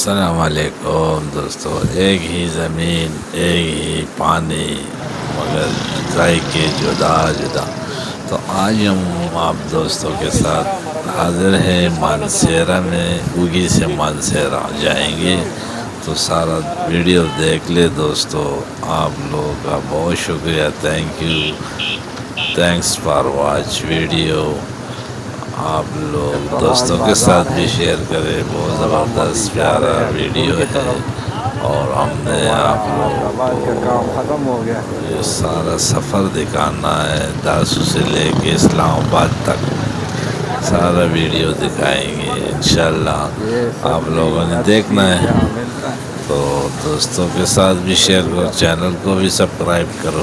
السلام علیکم دوستو، ایک ہی زمین ایک ہی پانی مگر ذائقے جدا جدا۔ تو آج ہم آپ دوستوں کے ساتھ حاضر ہیں مانسہرہ میں، اوگی سے مانسہرہ جائیں گے، تو سارا ویڈیو دیکھ لے دوستو۔ آپ لوگوں کا بہت شکریہ، تھینکس فار واچ ویڈیو۔ آپ لوگ دوستوں کے ساتھ بھی شیئر کریں، بہت زبردست پیارا ویڈیو ہے، اور ہم نے آپ لوگوں کو یہ سارا سفر دکھانا ہے، داسو سے لے کے اسلام آباد تک سارا ویڈیو دکھائیں گے انشاءاللہ۔ آپ لوگوں نے دیکھنا ہے تو دوستوں کے ساتھ بھی شیئر کرو، چینل کو بھی سبسکرائب کرو،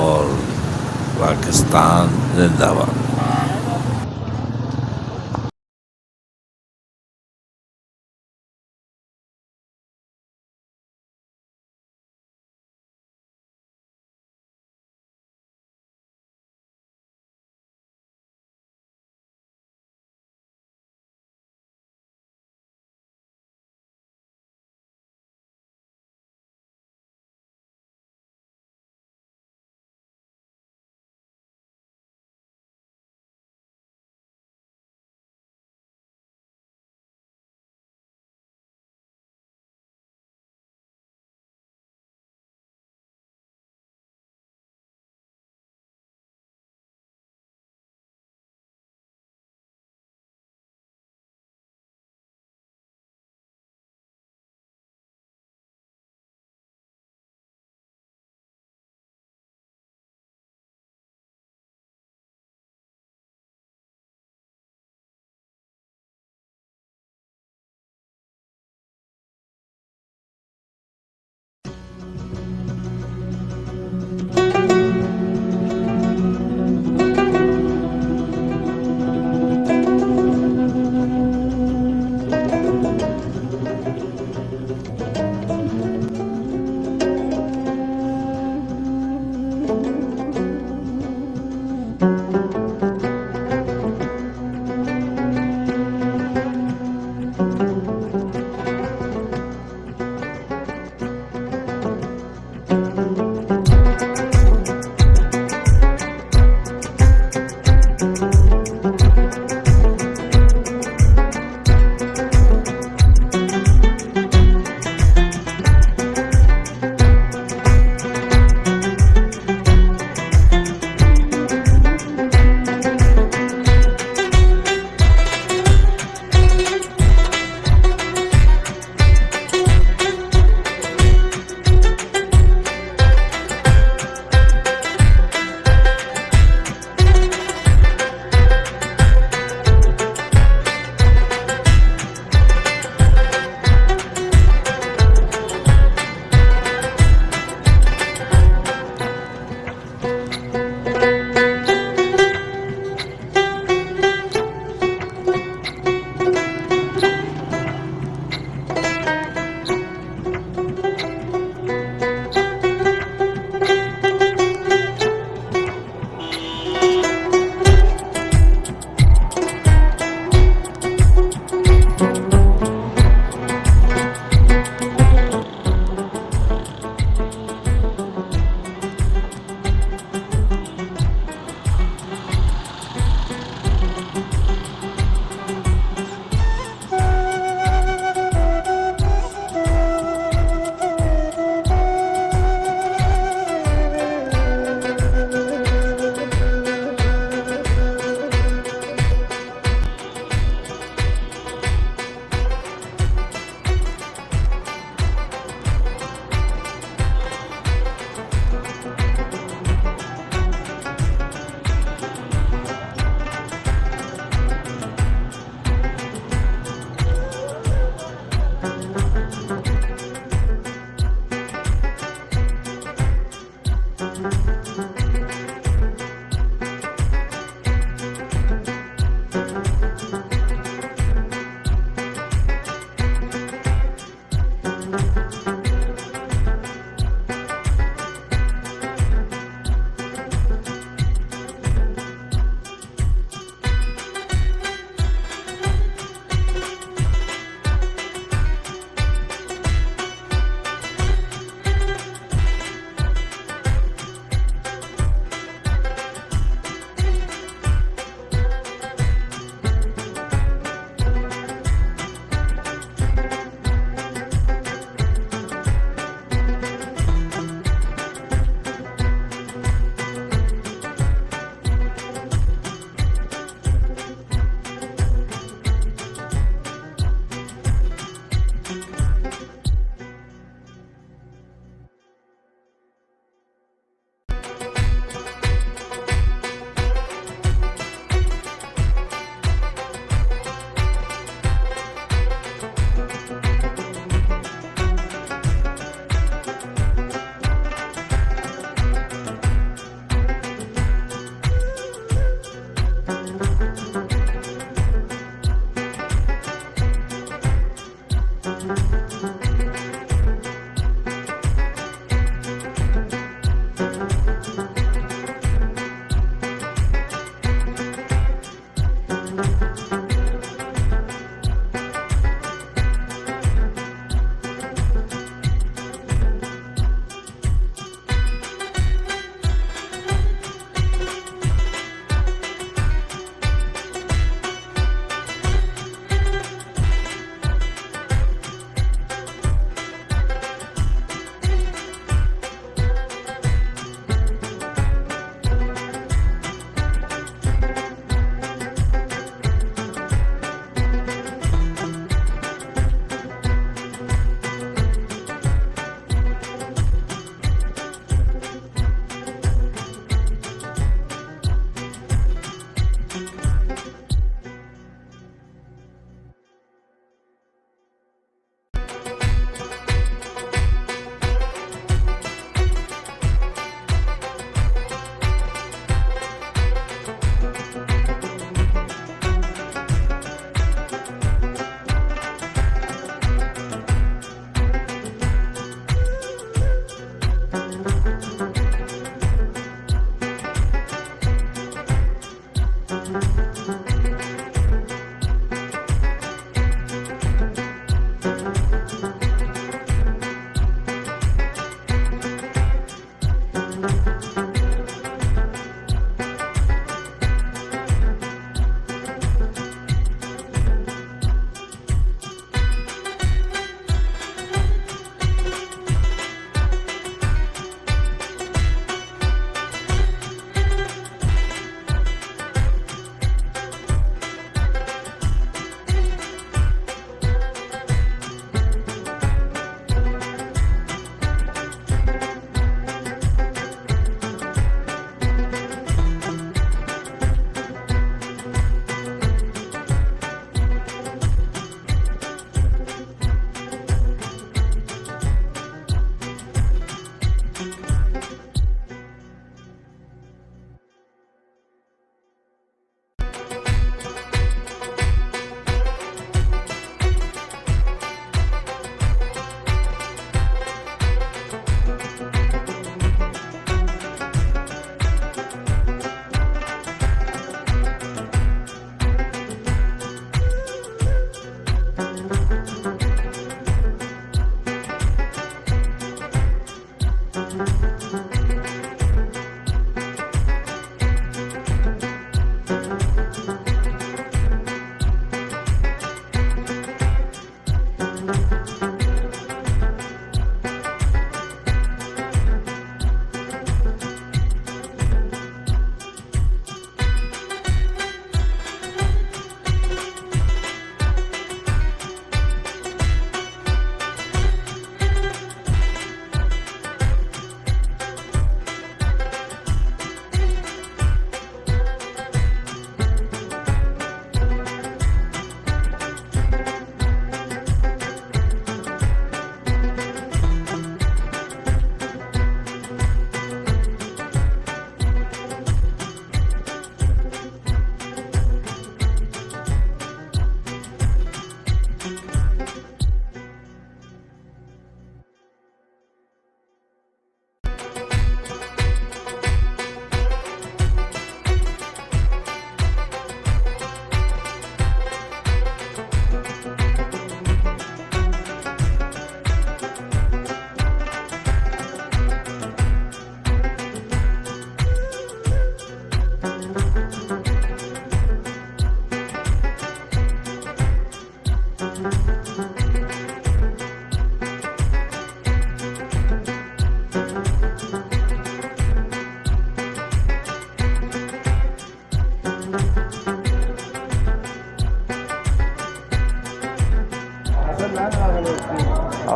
اور پاکستان زندہ باد۔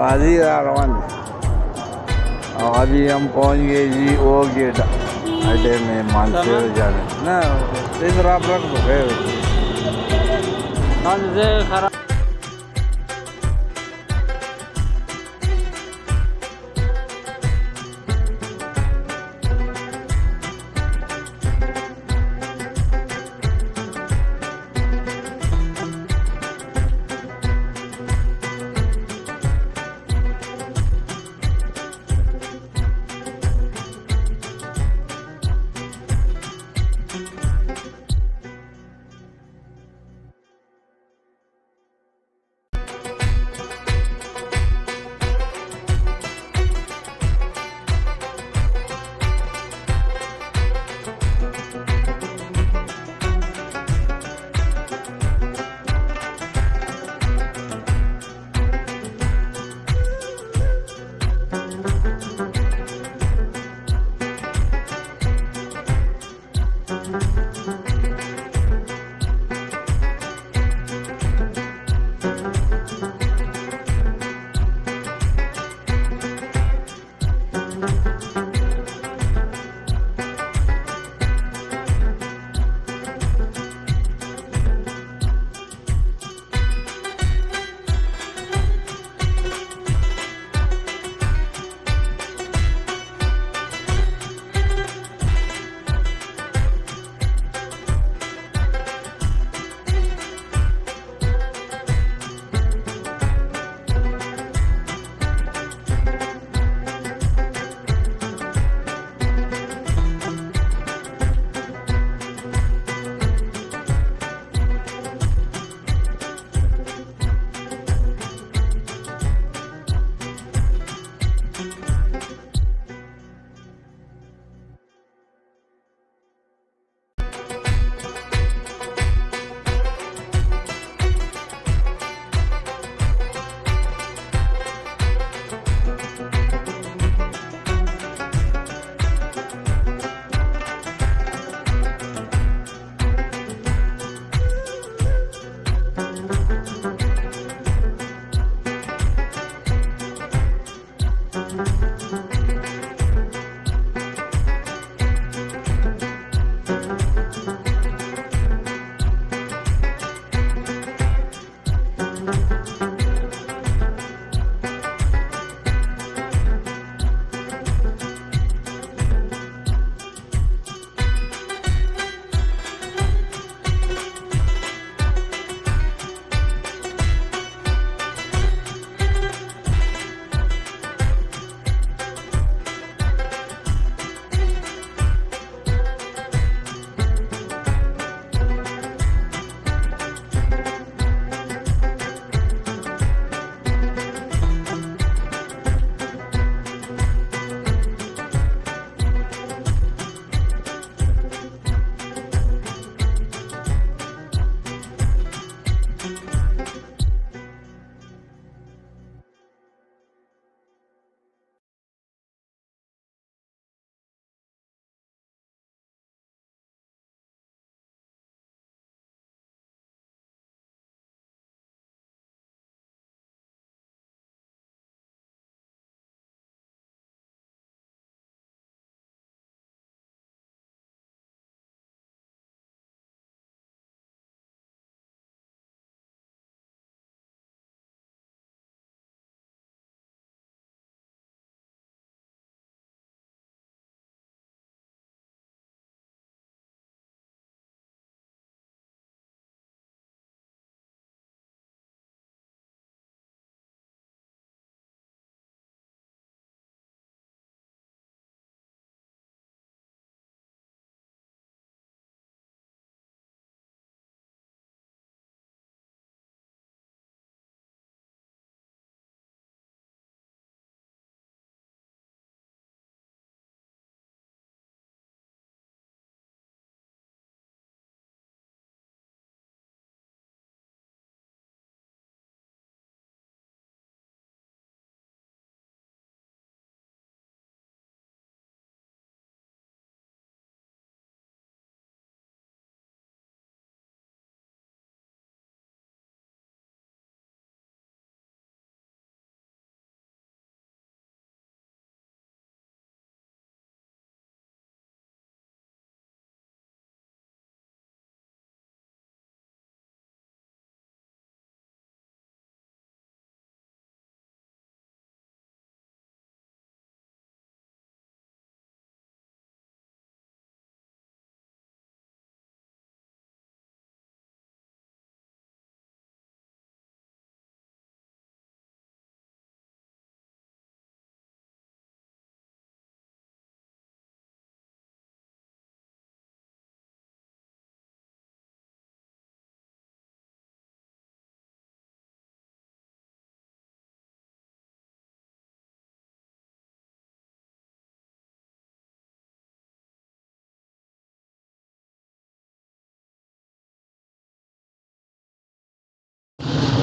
حاضی روان اور ابھی ہم پہنچ گئے جی وہ گیٹ اڈے میں مانسیر جانے نا ادھر آپ رکھ دو گئے خراب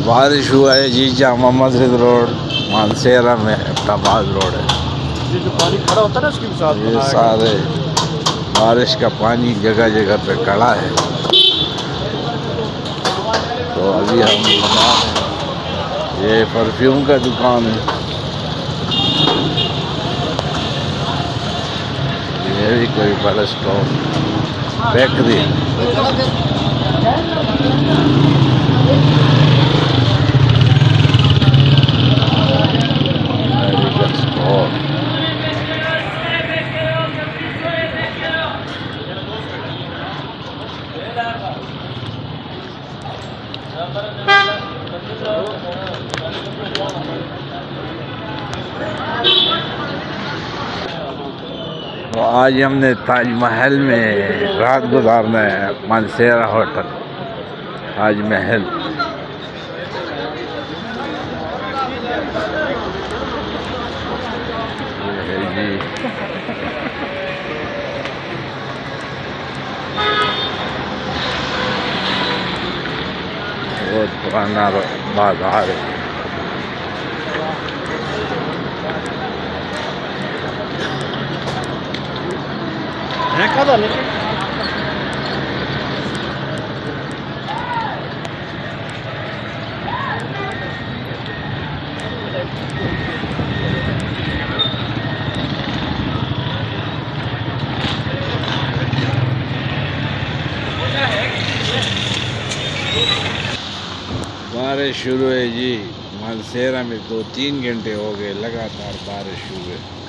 بارش ہوا ہے جی جامع مسجد روڈ مانسیرا میں احمدآباد روڈ ہے. یہ جو پانی کھڑا ہوتا ہے نا اس کی مثال یہ بنایا گیا. سارے بارش کا پانی جگہ جگہ پہ کھڑا ہے. تو ابھی ہم بتا رہے ہیں یہ پرفیوم کا دکان ہے. یہ بھی کوئی بڑا اسٹور بیکری ہے. میڈیکل اسٹور. تو آج ہم نے تاج محل میں رات گزارنا ہے. مانسیرا ہوٹل تاج محل. یہ ہے جی بہت پرانا بازار ہے. ہے کہاں تھا لیکن بارش شروع ہے جی. مانسیرا میں 2-3 گھنٹے ہو گئے لگاتار بارش شروع ہے.